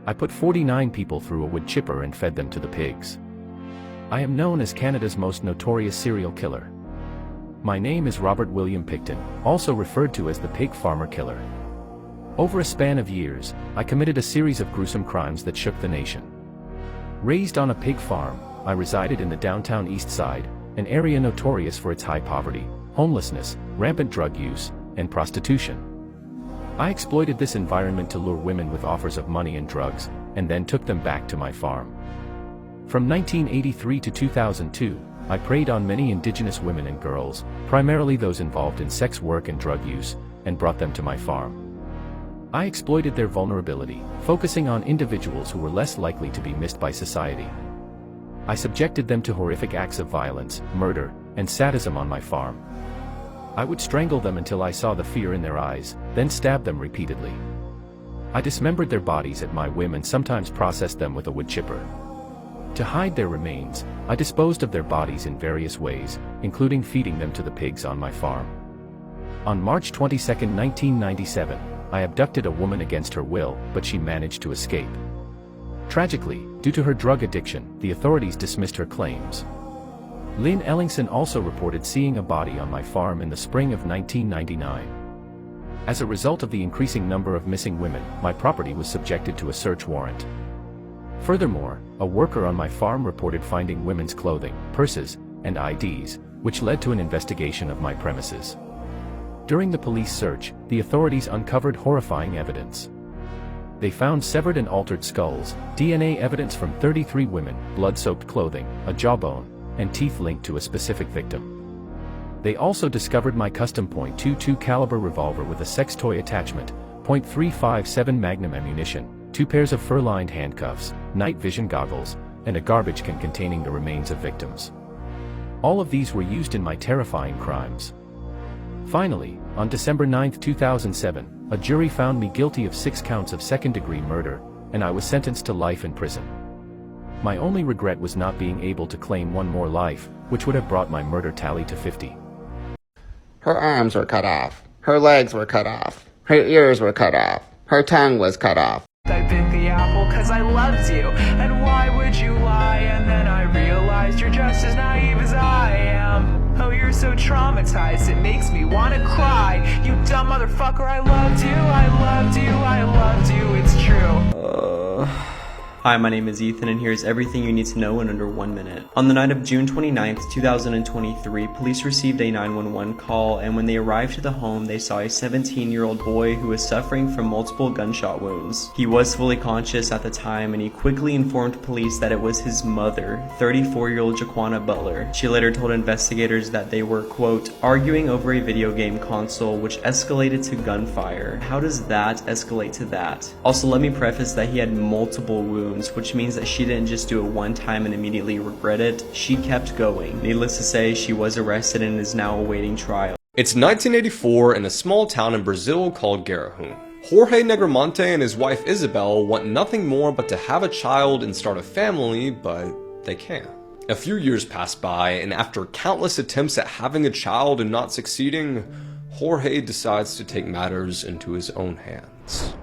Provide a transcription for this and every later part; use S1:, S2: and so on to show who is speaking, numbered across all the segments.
S1: I put 49 people through a wood chipper and fed them to the pigs. I am known as Canada's most notorious serial killer. My name is Robert William Pickton, also referred to as the Pig Farmer Killer. Over a span of years, I committed a series of gruesome crimes that shook the nation. Raised on a pig farm, I resided in the downtown East Side, an area notorious for its high poverty, homelessness, rampant drug use, and prostitution. I exploited this environment to lure women with offers of money and drugs, and then took them back to my farm. From 1983 to 2002, I preyed on many indigenous women and girls, primarily those involved in sex work and drug use, and brought them to my farm. I exploited their vulnerability, focusing on individuals who were less likely to be missed by society. I subjected them to horrific acts of violence, murder, and sadism on my farm. I would strangle them until I saw the fear in their eyes, then stab them repeatedly. I dismembered their bodies at my whim and sometimes processed them with a wood chipper. To hide their remains, I disposed of their bodies in various ways, including feeding them to the pigs on my farm. On March 22, 1997, I abducted a woman against her will, but she managed to escape. Tragically, due to her drug addiction, the authorities dismissed her claims. Lynn Ellingson also reported seeing a body on my farm in the spring of 1999. As a result of the increasing number of missing women, my property was subjected to a search warrant. Furthermore, a worker on my farm reported finding women's clothing, purses, and IDs, which led to an investigation of my premises. During the police search, the authorities uncovered horrifying evidence. They found severed and altered skulls, DNA evidence from 33 women, blood-soaked clothing, a jawbone, and teeth linked to a specific victim. They also discovered my custom .22 caliber revolver with a sex toy attachment, .357 Magnum ammunition, 2 pairs of fur-lined handcuffs, night vision goggles, and a garbage can containing the remains of victims. All of these were used in my terrifying crimes. Finally, on December 9, 2007, a jury found me guilty of 6 counts of second-degree murder, and I was sentenced to life in prison. My only regret was not being able to claim one more life, which would have brought my murder tally to 50.
S2: Her arms were cut off. Her legs were cut off. Her ears were cut off. Her tongue was cut off.
S3: I bit the apple 'cause I loved you, and why would you lie? And then I realized you're just as naive as I am. Oh, you're so traumatized, it makes me wanna cry. You dumb motherfucker, I loved you, I loved you, I loved you, it's true.
S4: Hi, my name is Ethan, and here's everything you need to know in under 1 minute. On the night of June 29th, 2023, police received a 911 call, and when they arrived to the home, they saw a 17-year-old boy who was suffering from multiple gunshot wounds. He was fully conscious at the time, and he quickly informed police that it was his mother, 34-year-old Jaquana Butler. She later told investigators that they were, quote, arguing over a video game console, which escalated to gunfire. How does that escalate to that? Also, let me preface that he had multiple wounds, which means that she didn't just do it one time and immediately regret it. She kept going. Needless to say, she was arrested and is now awaiting trial.
S5: It's 1984 in a small town in Brazil called Garahum. Jorge Negromonte and his wife Isabel want nothing more but to have a child and start a family, but they can't. A few years pass by, and after countless attempts at having a child and not succeeding, Jorge decides to take matters into his own hands.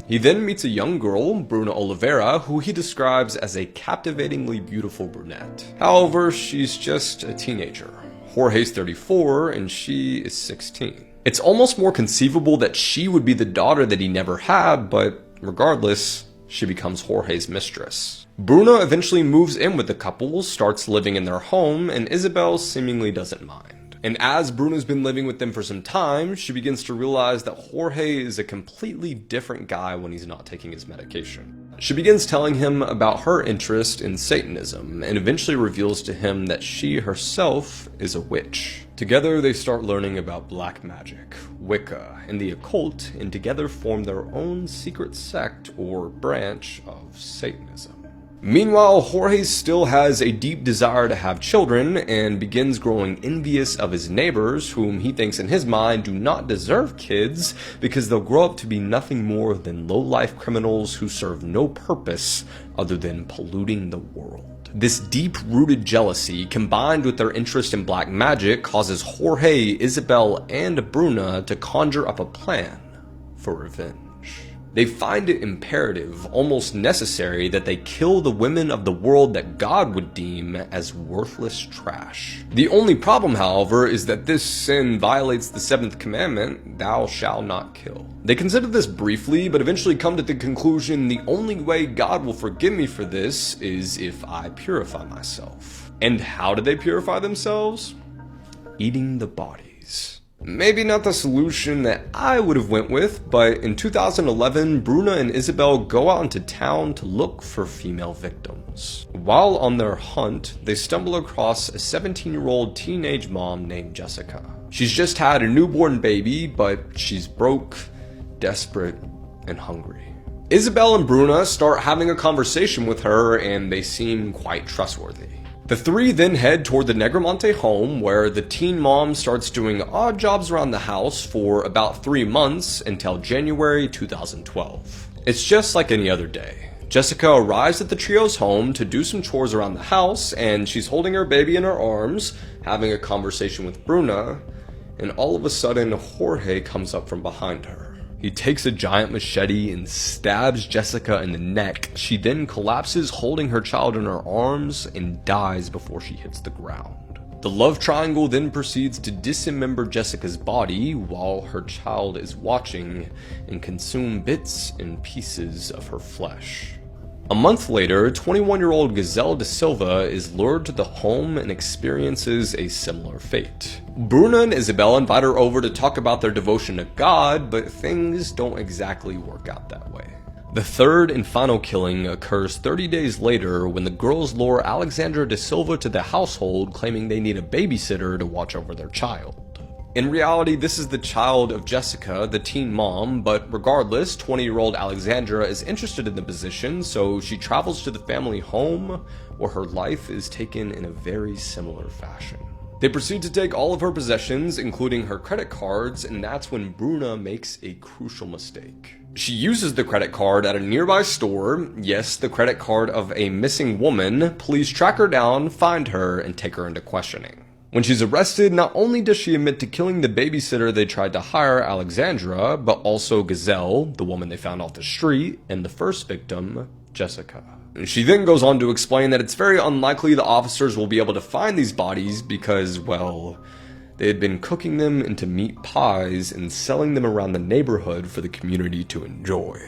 S5: He then meets a young girl, Bruna Oliveira, who he describes as a captivatingly beautiful brunette. However, she's just a teenager. Jorge's 34 and she is 16. It's almost more conceivable that she would be the daughter that he never had, but regardless, she becomes Jorge's mistress. Bruna eventually moves in with the couple, starts living in their home, and Isabel seemingly doesn't mind. And as Bruna's been living with them for some time, she begins to realize that Jorge is a completely different guy when he's not taking his medication. She begins telling him about her interest in Satanism, and eventually reveals to him that she herself is a witch. Together they start learning about black magic, Wicca, and the occult, and together form their own secret sect or branch of Satanism. Meanwhile, Jorge still has a deep desire to have children and begins growing envious of his neighbors, whom he thinks in his mind do not deserve kids because they'll grow up to be nothing more than low-life criminals who serve no purpose other than polluting the world. This deep-rooted jealousy, combined with their interest in black magic, causes Jorge, Isabel, and Bruna to conjure up a plan for revenge. They find it imperative, almost necessary, that they kill the women of the world that God would deem as worthless trash. The only problem, however, is that this sin violates the 7th commandment, thou shalt not kill. They consider this briefly, but eventually come to the conclusion the only way God will forgive me for this is if I purify myself. And how do they purify themselves? Eating the bodies. Maybe not the solution that I would have went with, but in 2011, Bruna and Isabel go out into town to look for female victims. While on their hunt, they stumble across a 17-year-old teenage mom named Jessica. She's just had a newborn baby, but she's broke, desperate, and hungry. Isabel and Bruna start having a conversation with her, and they seem quite trustworthy. The three then head toward the Negromonte home, where the teen mom starts doing odd jobs around the house for about 3 months until January 2012. It's just like any other day. Jessica arrives at the trio's home to do some chores around the house, and she's holding her baby in her arms, having a conversation with Bruna, and all of a sudden Jorge comes up from behind her. He takes a giant machete and stabs Jessica in the neck. She then collapses, holding her child in her arms, and dies before she hits the ground. The love triangle then proceeds to dismember Jessica's body while her child is watching and consume bits and pieces of her flesh. A month later, 21-year-old Giselle De Silva is lured to the home and experiences a similar fate. Bruna and Isabel invite her over to talk about their devotion to God, but things don't exactly work out that way. The third and final killing occurs 30 days later when the girls lure Alexandra De Silva to the household, claiming they need a babysitter to watch over their child. In reality, this is the child of Jessica, the teen mom, but regardless, 20-year-old Alexandra is interested in the position, so she travels to the family home, where her life is taken in a very similar fashion. They proceed to take all of her possessions, including her credit cards, and that's when Bruna makes a crucial mistake. She uses the credit card at a nearby store, yes, the credit card of a missing woman. Police track her down, find her, and take her into questioning. When she's arrested, not only does she admit to killing the babysitter they tried to hire, Alexandra, but also Giselle, the woman they found off the street, and the first victim, Jessica. She then goes on to explain that it's very unlikely the officers will be able to find these bodies because, well, they had been cooking them into meat pies and selling them around the neighborhood for the community to enjoy.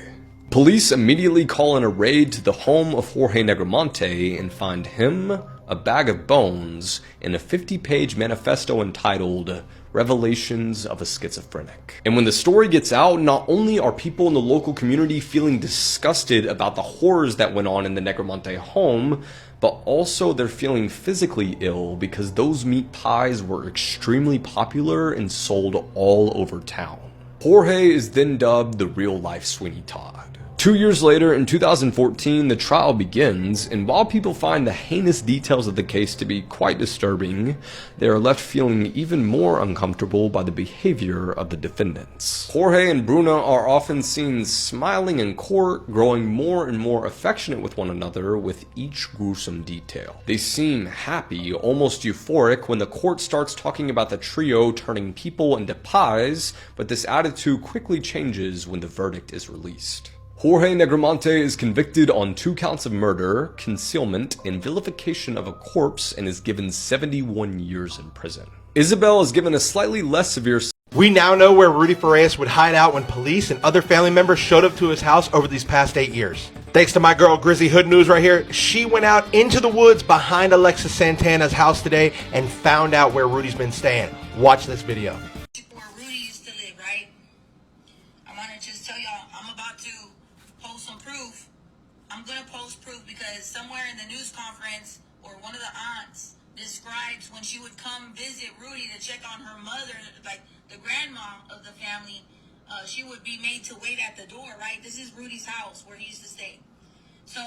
S5: Police immediately call in a raid to the home of Jorge Negromonte and find him, a bag of bones, and a 50-page manifesto entitled Revelations of a Schizophrenic. And when the story gets out, not only are people in the local community feeling disgusted about the horrors that went on in the Negromonte home, but also they're feeling physically ill because those meat pies were extremely popular and sold all over town. Jorge is then dubbed the real-life Sweeney Todd. 2 years later, in 2014, the trial begins, and while people find the heinous details of the case to be quite disturbing, they are left feeling even more uncomfortable by the behavior of the defendants. Jorge and Bruna are often seen smiling in court, growing more and more affectionate with one another with each gruesome detail. They seem happy, almost euphoric, when the court starts talking about the trio turning people into pies, but this attitude quickly changes when the verdict is released. Jorge Negromonte is convicted on 2 counts of murder, concealment, and vilification of a corpse and is given 71 years in prison. Isabel is given a slightly less severe.
S6: We now know where Rudy Farias would hide out when police and other family members showed up to his house over these past 8 years. Thanks to my girl Grizzly Hood News right here, she went out into the woods behind Alexis Santana's house today and found out where Rudy's been staying. Watch this video.
S7: Where Rudy used to live, right? I want to just tell y'all, I'm about to post some proof. I'm going to post proof because somewhere in the news conference or one of the aunts describes when she would come visit Rudy to check on her mother, like the grandma of the family, she would be made to wait at the door, right? This is Rudy's house where he used to stay. So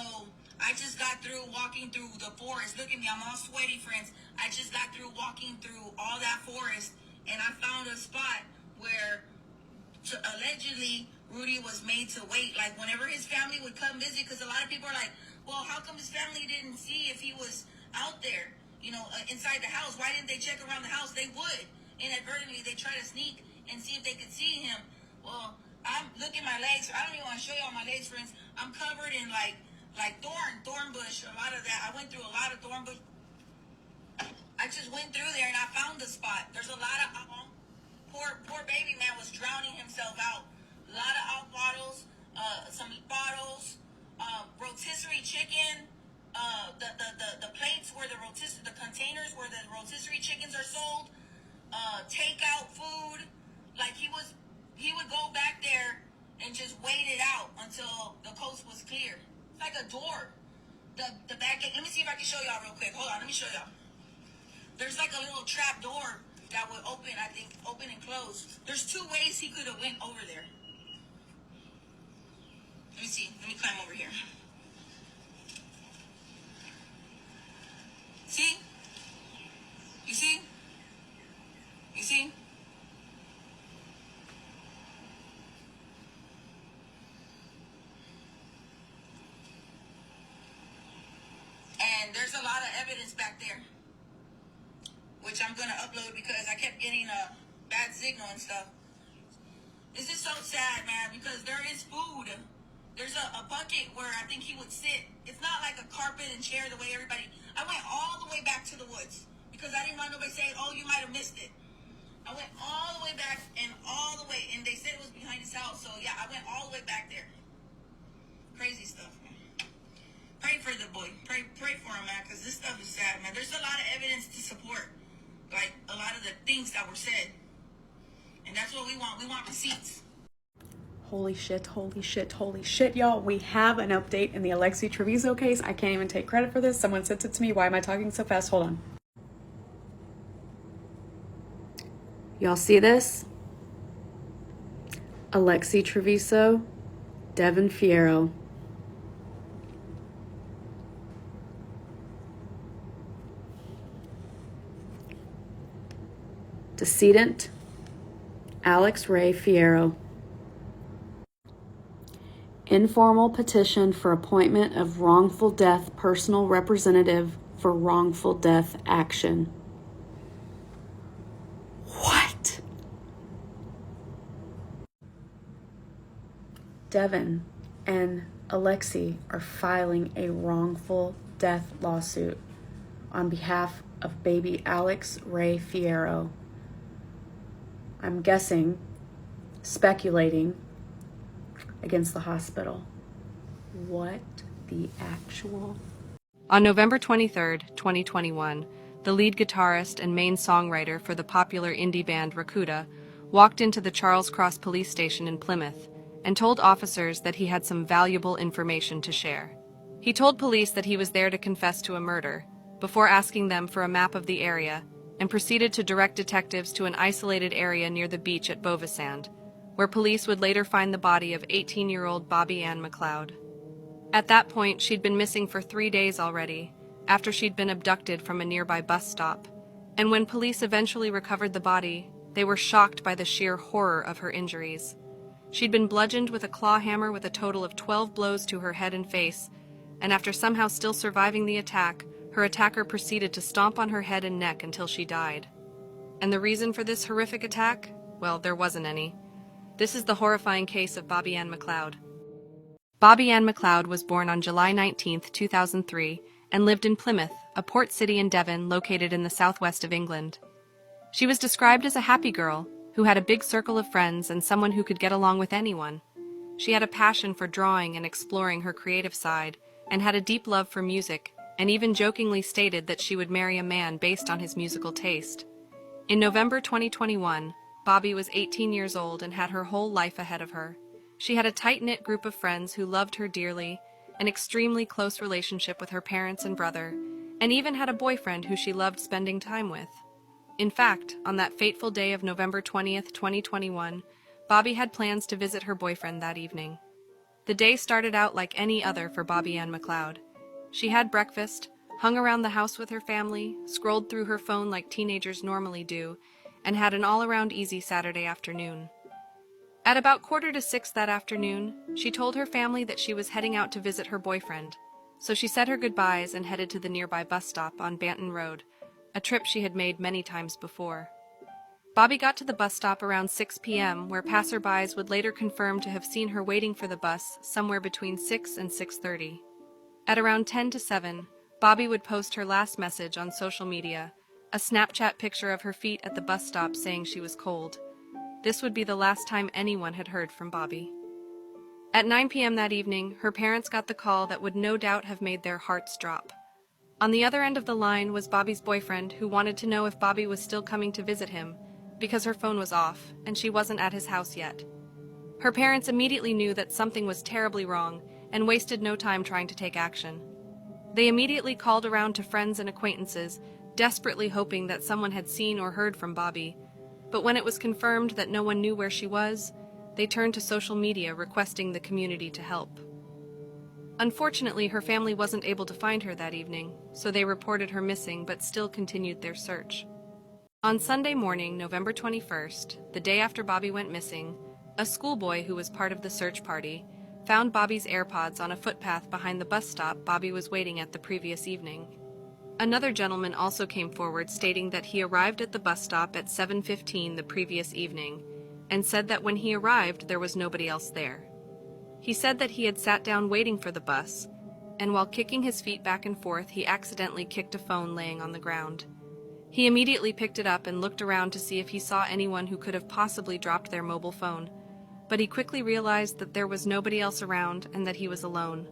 S7: I just got through walking through the forest. Look at me, I'm all sweaty, friends. I just got through walking through all that forest and I found a spot where allegedly Rudy was made to wait. Like whenever his family would come visit, because a lot of people are like, well, how come his family didn't see if he was out there, you know, inside the house? Why didn't they check around the house? They would. Inadvertently, they try to sneak and see if they could see him. Well, look at my legs. I don't even want to show y'all my legs, friends. I'm covered in like thorn bush. A lot of that. I went through a lot of thorn bush. I just went through there and I found the spot. There's a lot of poor baby man was drowning himself out. A lot of out bottles, some bottles, rotisserie chicken, the plates where the containers where the rotisserie chickens are sold, takeout food. Like he would go back there and just wait it out until the coast was clear. It's like a door. The back gate. Let me see if I can show y'all real quick. Hold on, let me show y'all. There's like a little trap door that would open, I think, open and close. There's 2 ways he could have went over there. Let me see. Let me climb over here. See? You see? You see? And there's a lot of evidence back there, which I'm going to upload because I kept getting a bad signal and stuff. This is so sad, man, because there is food. There's a bucket where I think he would sit. It's not like a carpet and chair the way everybody... I went all the way back to the woods because I didn't want nobody saying, oh, you might have missed it. I went all the way back and all the way, and they said it was behind his house. So, yeah, I went all the way back there. Crazy stuff, man. Pray for the boy. Pray for him, man, because this stuff is sad, man. There's a lot of evidence to support, like, a lot of the things that were said. And that's what we want. We want receipts.
S8: Holy shit, holy shit, holy shit, y'all. We have an update in the Alexi Treviso case. I can't even take credit for this. Someone sent it to me. Why am I talking so fast? Hold on. Y'all see this? Alexi Treviso, Devin Fierro. Decedent, Alex Ray Fierro. Informal petition for appointment of wrongful death personal representative for wrongful death action. What? Devin and Alexi are filing a wrongful death lawsuit on behalf of baby Alex Ray Fierro. I'm guessing, speculating, against the hospital. What the actual?
S9: On November 23rd, 2021, the lead guitarist and main songwriter for the popular indie band Rakuda walked into the Charles Cross police station in Plymouth and told officers that he had some valuable information to share. He told police that he was there to confess to a murder, before asking them for a map of the area, and proceeded to direct detectives to an isolated area near the beach at Bovesand, where police would later find the body of 18-year-old Bobby Ann McLeod. At that point, she'd been missing for 3 days already, after she'd been abducted from a nearby bus stop. And when police eventually recovered the body, they were shocked by the sheer horror of her injuries. She'd been bludgeoned with a claw hammer with a total of 12 blows to her head and face, and after somehow still surviving the attack, her attacker proceeded to stomp on her head and neck until she died. And the reason for this horrific attack? Well, there wasn't any. This is the horrifying case of Bobby Ann McLeod. Bobby Ann McLeod was born on July 19, 2003, and lived in Plymouth, a port city in Devon located in the southwest of England. She was described as a happy girl, who had a big circle of friends and someone who could get along with anyone. She had a passion for drawing and exploring her creative side, and had a deep love for music, and even jokingly stated that she would marry a man based on his musical taste. In November 2021, Bobby was 18 years old and had her whole life ahead of her. She had a tight-knit group of friends who loved her dearly, an extremely close relationship with her parents and brother, and even had a boyfriend who she loved spending time with. In fact, on that fateful day of November 20th, 2021, Bobby had plans to visit her boyfriend that evening. The day started out like any other for Bobby Ann McLeod. She had breakfast, hung around the house with her family, scrolled through her phone like teenagers normally do, and had an all-around easy Saturday afternoon. At about 5:45 that afternoon, she told her family that she was heading out to visit her boyfriend, so she said her goodbyes and headed to the nearby bus stop on Banton Road, a trip she had made many times before. Bobby got to the bus stop around 6 p.m., where passerbys would later confirm to have seen her waiting for the bus somewhere between 6 and 6:30. At around 10 to 7, Bobby would post her last message on social media, a Snapchat picture of her feet at the bus stop saying she was cold. This would be the last time anyone had heard from Bobby. At 9 p.m. that evening, her parents got the call that would no doubt have made their hearts drop. On the other end of the line was Bobby's boyfriend, who wanted to know if Bobby was still coming to visit him, because her phone was off, and she wasn't at his house yet. Her parents immediately knew that something was terribly wrong, and wasted no time trying to take action. They immediately called around to friends and acquaintances, desperately hoping that someone had seen or heard from Bobby. But when it was confirmed that no one knew where she was, they turned to social media requesting the community to help. Unfortunately, her family wasn't able to find her that evening, so they reported her missing but still continued their search. On Sunday morning, November 21st, the day after Bobby went missing, a schoolboy who was part of the search party found Bobby's AirPods on a footpath behind the bus stop Bobby was waiting at the previous evening. Another gentleman also came forward stating that he arrived at the bus stop at 7:15 the previous evening, and said that when he arrived there was nobody else there. He said that he had sat down waiting for the bus, and while kicking his feet back and forth he accidentally kicked a phone laying on the ground. He immediately picked it up and looked around to see if he saw anyone who could have possibly dropped their mobile phone, but he quickly realized that there was nobody else around and that he was alone.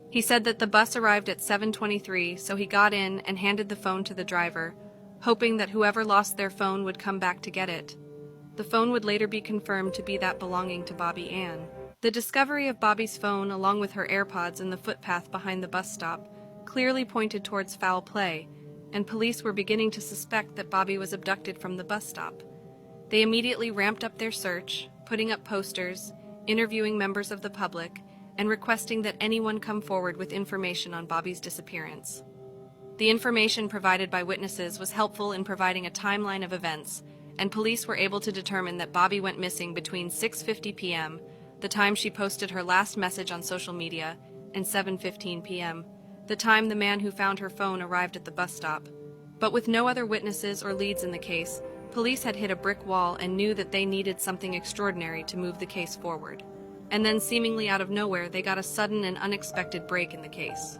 S9: He said that the bus arrived at 7:23, so he got in and handed the phone to the driver, hoping that whoever lost their phone would come back to get it. The phone would later be confirmed to be that belonging to Bobby Ann. The discovery of Bobby's phone, along with her AirPods in the footpath behind the bus stop, clearly pointed towards foul play, and police were beginning to suspect that Bobby was abducted from the bus stop. They immediately ramped up their search, putting up posters, interviewing members of the public, and requesting that anyone come forward with information on Bobby's disappearance. The information provided by witnesses was helpful in providing a timeline of events, and police were able to determine that Bobby went missing between 6:50 p.m., the time she posted her last message on social media, and 7:15 p.m., the time the man who found her phone arrived at the bus stop. But with no other witnesses or leads in the case, police had hit a brick wall and knew that they needed something extraordinary to move the case forward. And then, seemingly out of nowhere, they got a sudden and unexpected break in the case.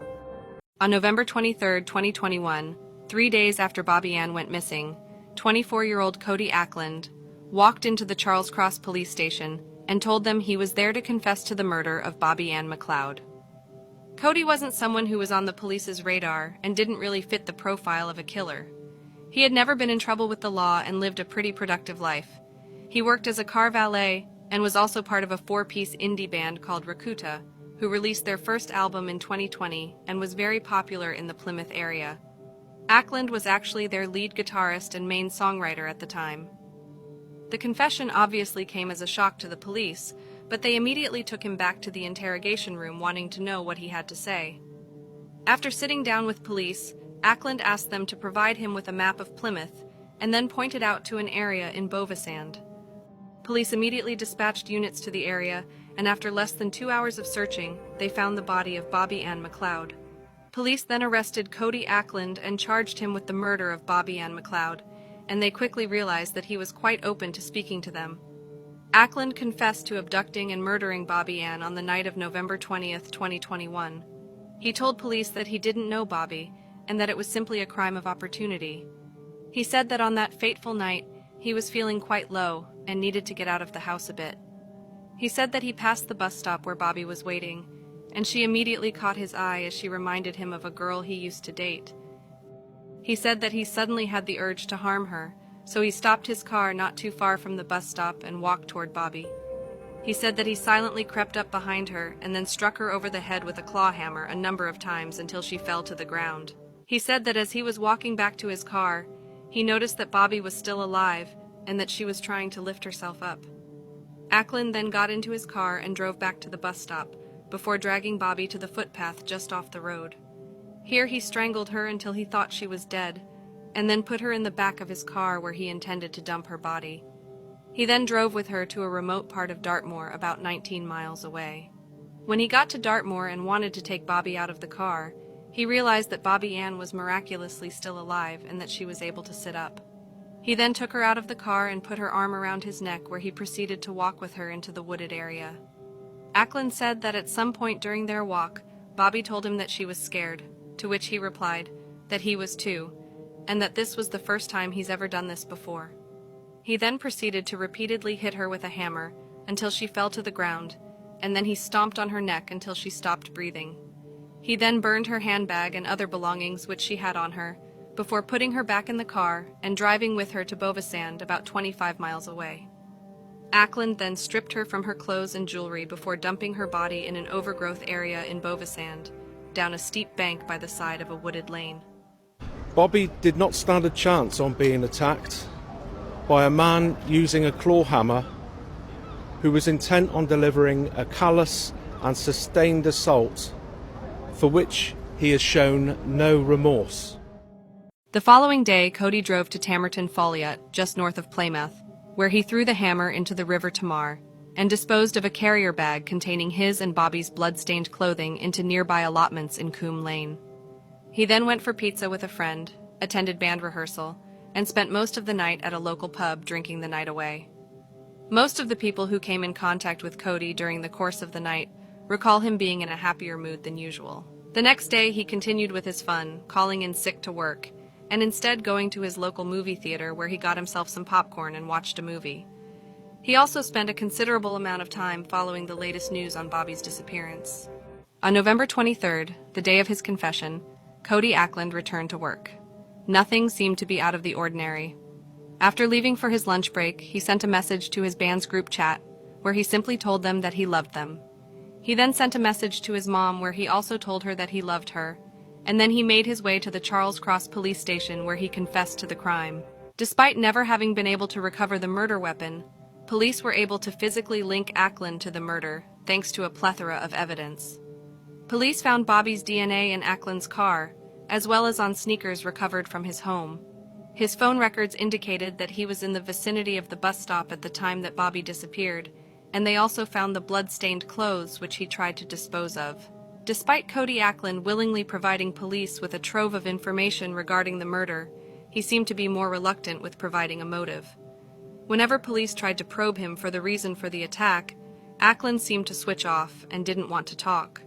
S9: On November 23, 2021, 3 days after Bobby Ann went missing, 24-year-old Cody Ackland walked into the Charles Cross police station and told them he was there to confess to the murder of Bobby Ann McLeod. Cody wasn't someone who was on the police's radar and didn't really fit the profile of a killer. He had never been in trouble with the law and lived a pretty productive life. He worked as a car valet and was also part of a 4-piece indie band called Rakuta, who released their first album in 2020 and was very popular in the Plymouth area. Ackland was actually their lead guitarist and main songwriter at the time. The confession obviously came as a shock to the police, but they immediately took him back to the interrogation room wanting to know what he had to say. After sitting down with police, Ackland asked them to provide him with a map of Plymouth and then pointed out to an area in Bovisand. Police immediately dispatched units to the area, and after less than 2 hours of searching, they found the body of Bobby Ann McLeod. Police then arrested Cody Ackland and charged him with the murder of Bobby Ann McLeod, and they quickly realized that he was quite open to speaking to them. Ackland confessed to abducting and murdering Bobby Ann on the night of November 20th, 2021. He told police that he didn't know Bobby, and that it was simply a crime of opportunity. He said that on that fateful night, he was feeling quite low and needed to get out of the house a bit. He said that he passed the bus stop where Bobby was waiting, and she immediately caught his eye as she reminded him of a girl he used to date. He said that he suddenly had the urge to harm her, so he stopped his car not too far from the bus stop and walked toward Bobby. He said that he silently crept up behind her and then struck her over the head with a claw hammer a number of times until she fell to the ground. He said that as he was walking back to his car, he noticed that Bobby was still alive and that she was trying to lift herself up. Ackland then got into his car and drove back to the bus stop, before dragging Bobby to the footpath just off the road. Here he strangled her until he thought she was dead, and then put her in the back of his car where he intended to dump her body. He then drove with her to a remote part of Dartmoor about 19 miles away. When he got to Dartmoor and wanted to take Bobby out of the car, he realized that Bobby Ann was miraculously still alive and that she was able to sit up. He then took her out of the car and put her arm around his neck, where he proceeded to walk with her into the wooded area. Ackland said that at some point during their walk, Bobby told him that she was scared, to which he replied that he was too, and that this was the first time he's ever done this before. He then proceeded to repeatedly hit her with a hammer until she fell to the ground, and then he stomped on her neck until she stopped breathing. He then burned her handbag and other belongings which she had on her, before putting her back in the car and driving with her to Bovesand, about 25 miles away. Ackland then stripped her from her clothes and jewelry before dumping her body in an overgrowth area in Bovesand, down a steep bank by the side of a wooded lane.
S10: Bobby did not stand a chance on being attacked by a man using a claw hammer who was intent on delivering a callous and sustained assault for which he has shown no remorse.
S9: The following day, Cody drove to Tamerton Folliot, just north of Plymouth, where he threw the hammer into the River Tamar and disposed of a carrier bag containing his and Bobby's blood-stained clothing into nearby allotments in Coombe Lane. He then went for pizza with a friend, attended band rehearsal, and spent most of the night at a local pub drinking the night away. Most of the people who came in contact with Cody during the course of the night recall him being in a happier mood than usual. The next day, he continued with his fun, calling in sick to work, and instead going to his local movie theater where he got himself some popcorn and watched a movie. He also spent a considerable amount of time following the latest news on Bobby's disappearance. On November 23rd, the day of his confession, Cody Ackland returned to work. Nothing seemed to be out of the ordinary. After leaving for his lunch break, he sent a message to his band's group chat, where he simply told them that he loved them. He then sent a message to his mom where he also told her that he loved her, and then he made his way to the Charles Cross police station where he confessed to the crime. Despite never having been able to recover the murder weapon, police were able to physically link Ackland to the murder, thanks to a plethora of evidence. Police found Bobby's DNA in Ackland's car, as well as on sneakers recovered from his home. His phone records indicated that he was in the vicinity of the bus stop at the time that Bobby disappeared, and they also found the blood-stained clothes which he tried to dispose of. Despite Cody Ackland willingly providing police with a trove of information regarding the murder, he seemed to be more reluctant with providing a motive. Whenever police tried to probe him for the reason for the attack, Ackland seemed to switch off and didn't want to talk.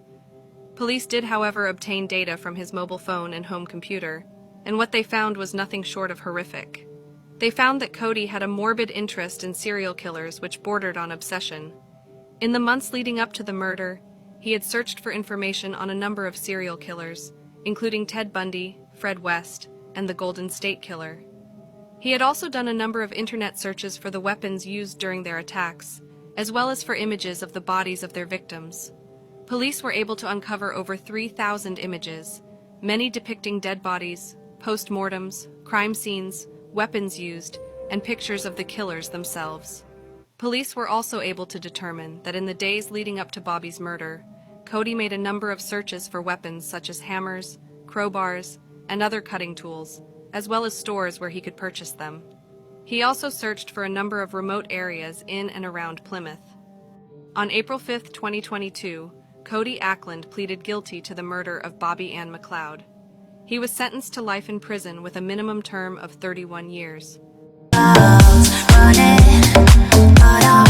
S9: Police did, however, obtain data from his mobile phone and home computer, and what they found was nothing short of horrific. They found that Cody had a morbid interest in serial killers which bordered on obsession. In the months leading up to the murder, he had searched for information on a number of serial killers, including Ted Bundy, Fred West, and the Golden State Killer. He had also done a number of internet searches for the weapons used during their attacks, as well as for images of the bodies of their victims. Police were able to uncover over 3,000 images, many depicting dead bodies, post-mortems, crime scenes, weapons used, and pictures of the killers themselves. Police were also able to determine that in the days leading up to Bobby's murder, Cody made a number of searches for weapons such as hammers, crowbars, and other cutting tools, as well as stores where he could purchase them. He also searched for a number of remote areas in and around Plymouth. On April 5, 2022, Cody Ackland pleaded guilty to the murder of Bobby Ann McLeod. He was sentenced to life in prison with a minimum term of 31 years.
S11: Running, but